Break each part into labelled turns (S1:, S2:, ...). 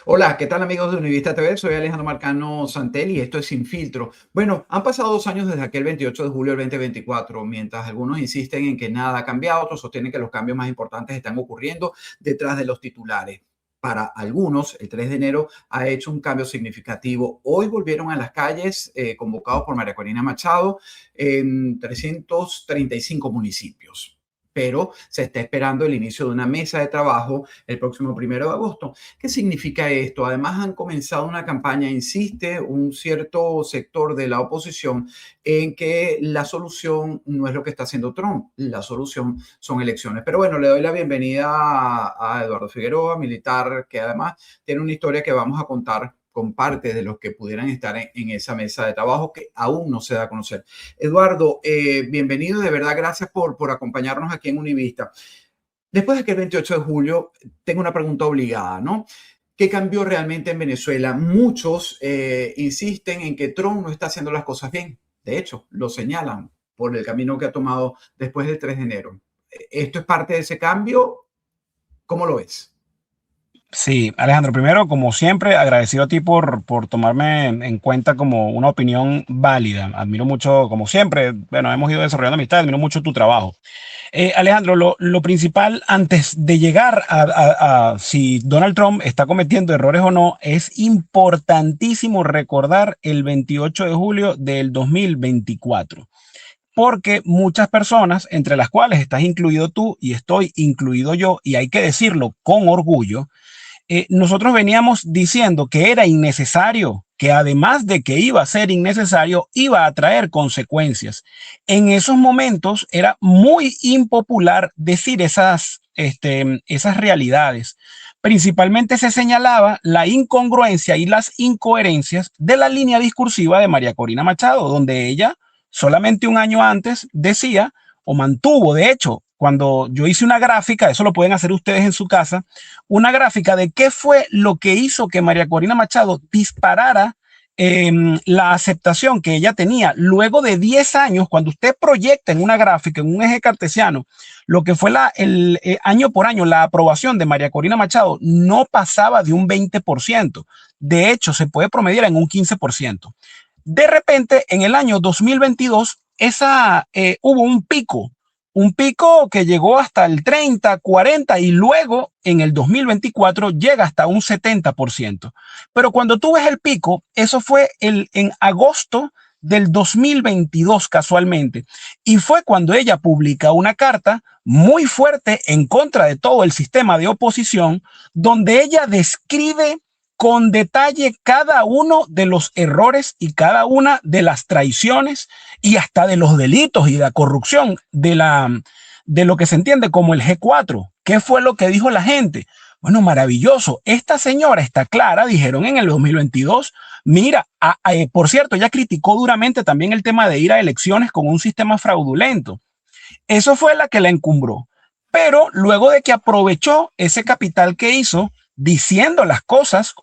S1: Hola, ¿qué tal amigos de Univista TV? Soy Alejandro Marcano Santel y esto es Sin Filtro. Bueno, han pasado 2 años desde aquel 28 de julio del 2024. Mientras algunos insisten en que nada ha cambiado, otros sostienen que los cambios más importantes están ocurriendo detrás de los titulares. Para algunos, el 3 de enero ha hecho un cambio significativo. Hoy volvieron a las calles, convocados por María Corina Machado, en 335 municipios. Pero se está esperando el inicio de una mesa de trabajo el próximo 1 de agosto. ¿Qué significa esto? Además, han comenzado una campaña, insiste un cierto sector de la oposición en que la solución no es lo que está haciendo Trump, la solución son elecciones. Pero bueno, le doy la bienvenida a Eduardo Figueroa, militar, que además tiene una historia que vamos a contar con parte de los que pudieran estar en esa mesa de trabajo que aún no se da a conocer. Eduardo, bienvenido, de verdad, gracias por acompañarnos aquí en Univista. Después de que el 28 de julio, tengo una pregunta obligada, ¿no? ¿Qué cambió realmente en Venezuela? Muchos insisten en que Trump no está haciendo las cosas bien. De hecho, lo señalan por el camino que ha tomado después del 3 de enero. ¿Esto es parte de ese cambio? ¿Cómo lo ves?
S2: Sí, Alejandro, primero, como siempre, agradecido a ti por tomarme en cuenta como una opinión válida. Admiro mucho, como siempre, bueno, hemos ido desarrollando amistad, admiro mucho tu trabajo. Alejandro, lo principal antes de llegar a si Donald Trump está cometiendo errores o no, es importantísimo recordar el 28 de julio del 2024. Porque muchas personas, entre las cuales estás incluido tú y estoy incluido yo, y hay que decirlo con orgullo, nosotros veníamos diciendo que era innecesario, que además de que iba a ser innecesario, iba a traer consecuencias. En esos momentos era muy impopular decir esas realidades. Principalmente se señalaba la incongruencia y las incoherencias de la línea discursiva de María Corina Machado, donde ella solamente un año antes decía o mantuvo, de hecho, cuando yo hice una gráfica, eso lo pueden hacer ustedes en su casa, una gráfica de qué fue lo que hizo que María Corina Machado disparara la aceptación que ella tenía luego de 10 años, cuando usted proyecta en una gráfica, en un eje cartesiano, lo que fue año por año, la aprobación de María Corina Machado no pasaba de un 20%. De hecho, se puede promediar en un 15%. De repente, en el año 2022, hubo un pico que llegó hasta el 30, 40 y luego en el 2024 llega hasta un 70%. Pero cuando tú ves el pico, eso fue en agosto del 2022 casualmente. Y fue cuando ella publica una carta muy fuerte en contra de todo el sistema de oposición, donde ella describe con detalle cada uno de los errores y cada una de las traiciones y hasta de los delitos y de la corrupción de lo que se entiende como el G4. ¿Qué fue lo que dijo la gente? Bueno, maravilloso. Esta señora está clara, dijeron en el 2022. Mira, por cierto, ella criticó duramente también el tema de ir a elecciones con un sistema fraudulento. Eso fue la que la encumbró. Pero luego de que aprovechó ese capital que hizo, diciendo las cosas,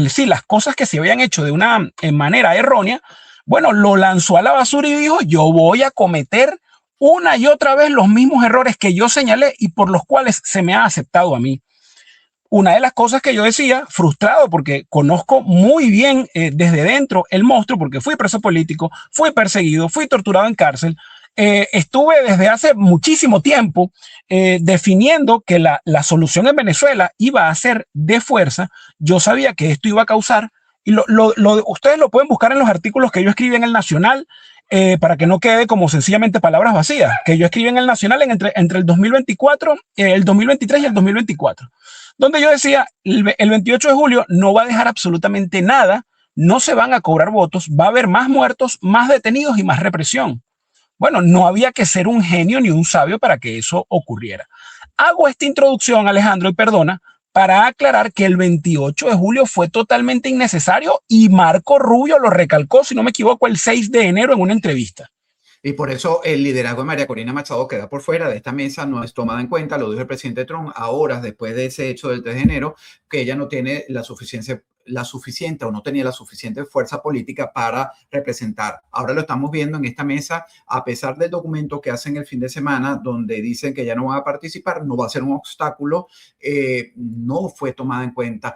S2: sí, las cosas que se habían hecho de una manera errónea, bueno, lo lanzó a la basura y dijo, yo voy a cometer una y otra vez los mismos errores que yo señalé y por los cuales se me ha aceptado a mí. Una de las cosas que yo decía, frustrado porque conozco muy bien desde dentro el monstruo, porque fui preso político, fui perseguido, fui torturado en cárcel, estuve desde hace muchísimo tiempo definiendo que la solución en Venezuela iba a ser de fuerza. Yo sabía que esto iba a causar, y ustedes lo pueden buscar en los artículos que yo escribí en El Nacional, para que no quede como sencillamente palabras vacías, que yo escribí en El Nacional entre el 2024, el 2023 y el 2024, donde yo decía, el 28 de julio no va a dejar absolutamente nada, no se van a cobrar votos, va a haber más muertos, más detenidos y más represión. Bueno, no había que ser un genio ni un sabio para que eso ocurriera. Hago esta introducción, Alejandro, y perdona, para aclarar que el 28 de julio fue totalmente innecesario y Marco Rubio lo recalcó, si no me equivoco, el 6 de enero en una entrevista.
S1: Y por eso el liderazgo de María Corina Machado queda por fuera de esta mesa, no es tomada en cuenta, lo dijo el presidente Trump a horas después de ese hecho del 3 de enero, que ella no tiene la suficiente o no tenía la suficiente fuerza política para representar. Ahora lo estamos viendo en esta mesa, a pesar del documento que hacen el fin de semana, donde dicen que ya no va a participar, no va a ser un obstáculo, no fue tomada en cuenta.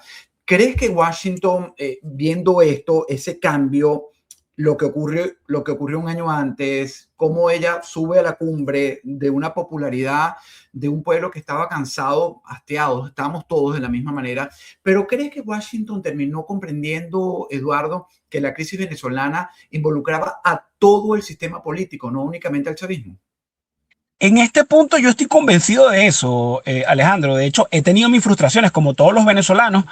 S1: ¿Crees que Washington, viendo esto, ese cambio, lo que ocurrió un año antes, cómo ella sube a la cumbre de una popularidad de un pueblo que estaba cansado, hastiado, estábamos todos de la misma manera, pero crees que Washington terminó comprendiendo, Eduardo, que la crisis venezolana involucraba a todo el sistema político, no únicamente al chavismo?
S2: En este punto yo estoy convencido de eso, Alejandro. De hecho, he tenido mis frustraciones como todos los venezolanos,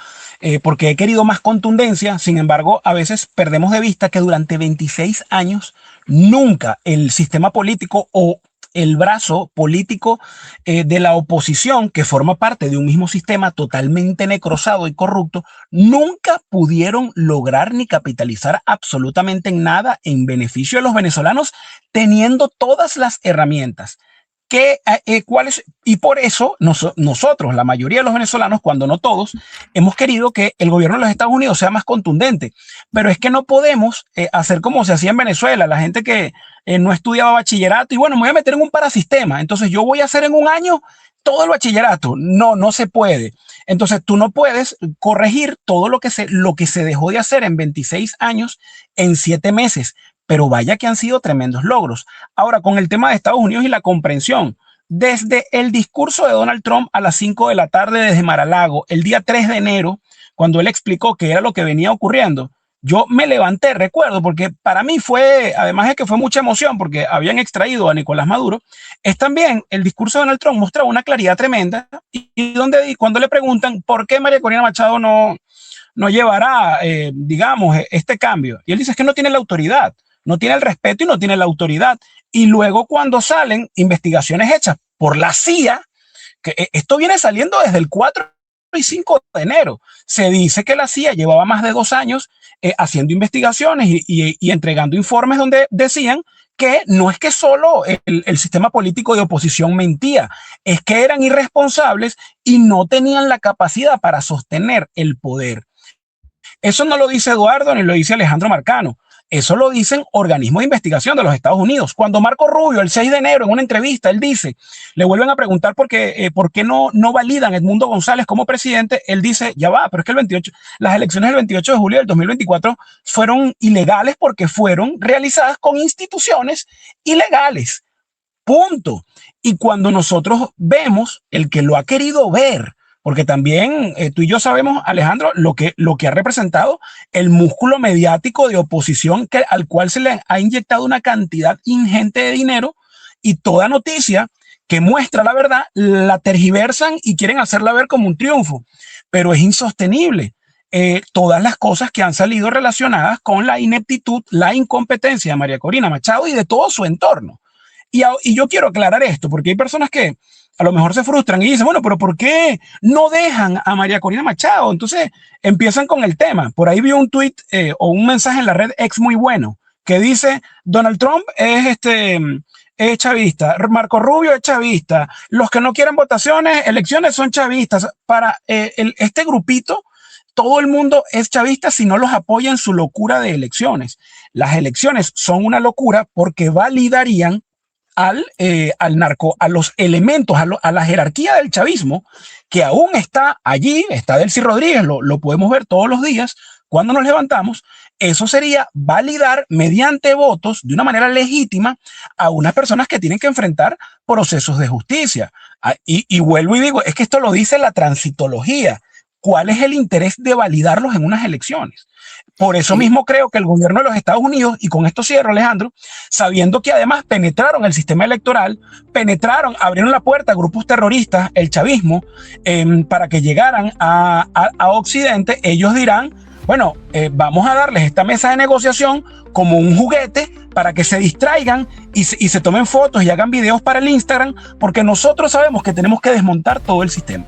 S2: porque he querido más contundencia. Sin embargo, a veces perdemos de vista que durante 26 años nunca el sistema político o el brazo político de la oposición, que forma parte de un mismo sistema totalmente necrosado y corrupto, nunca pudieron lograr ni capitalizar absolutamente en nada en beneficio de los venezolanos, teniendo todas las herramientas. ¿Cuáles? Y por eso nosotros, la mayoría de los venezolanos, cuando no todos, hemos querido que el gobierno de los Estados Unidos sea más contundente. Pero es que no podemos hacer como se hacía en Venezuela, la gente que no estudiaba bachillerato y bueno, me voy a meter en un parasistema. Entonces yo voy a hacer en un año todo el bachillerato. No, no se puede. Entonces tú no puedes corregir todo lo que se dejó de hacer en 26 años en 7 meses. Pero vaya que han sido tremendos logros. Ahora, con el tema de Estados Unidos y la comprensión, desde el discurso de Donald Trump a las 5 de la tarde desde Mar-a-Lago, el día 3 de enero, cuando él explicó qué era lo que venía ocurriendo, yo me levanté, recuerdo, porque para mí fue, además de que fue mucha emoción, porque habían extraído a Nicolás Maduro, es también el discurso de Donald Trump mostraba una claridad tremenda y cuando le preguntan por qué María Corina Machado no llevará, digamos, este cambio, y él dice es que no tiene la autoridad. No tiene el respeto y no tiene la autoridad. Y luego cuando salen investigaciones hechas por la CIA, que esto viene saliendo desde el 4 y 5 de enero, se dice que la CIA llevaba más de 2 años haciendo investigaciones y entregando informes donde decían que no es que solo el sistema político de oposición mentía, es que eran irresponsables y no tenían la capacidad para sostener el poder. Eso no lo dice Eduardo ni lo dice Alejandro Marcano. Eso lo dicen organismos de investigación de los Estados Unidos. Cuando Marco Rubio, el 6 de enero, en una entrevista, él dice, le vuelven a preguntar por qué no validan a Edmundo González como presidente, él dice, ya va, pero es que las elecciones del 28 de julio del 2024 fueron ilegales porque fueron realizadas con instituciones ilegales. Punto. Y cuando nosotros vemos, el que lo ha querido ver, porque también tú y yo sabemos, Alejandro, lo que ha representado el músculo mediático de oposición al cual se le ha inyectado una cantidad ingente de dinero y toda noticia que muestra la verdad la tergiversan y quieren hacerla ver como un triunfo, pero es insostenible. Todas las cosas que han salido relacionadas con la ineptitud, la incompetencia de María Corina Machado y de todo su entorno. Y yo quiero aclarar esto, porque hay personas que a lo mejor se frustran y dicen, bueno, pero ¿por qué no dejan a María Corina Machado? Entonces empiezan con el tema. Por ahí vi un tweet o un mensaje en la red ex muy bueno que dice, Donald Trump es chavista, Marco Rubio es chavista, los que no quieren elecciones son chavistas. Para este grupito, todo el mundo es chavista si no los apoya en su locura de elecciones. Las elecciones son una locura porque validarían al narco, a los elementos, a la jerarquía del chavismo, que aún está allí, está Delcy Rodríguez, lo podemos ver todos los días cuando nos levantamos. Eso sería validar mediante votos de una manera legítima a unas personas que tienen que enfrentar procesos de justicia. Y vuelvo y digo, es que esto lo dice la transitología. ¿Cuál es el interés de validarlos en unas elecciones? Por eso mismo creo que el gobierno de los Estados Unidos, y con esto cierro, Alejandro, sabiendo que además penetraron el sistema electoral, abrieron la puerta a grupos terroristas, el chavismo, para que llegaran a Occidente, ellos dirán, bueno, vamos a darles esta mesa de negociación como un juguete para que se distraigan y se tomen fotos y hagan videos para el Instagram, porque nosotros sabemos que tenemos que desmontar todo el sistema.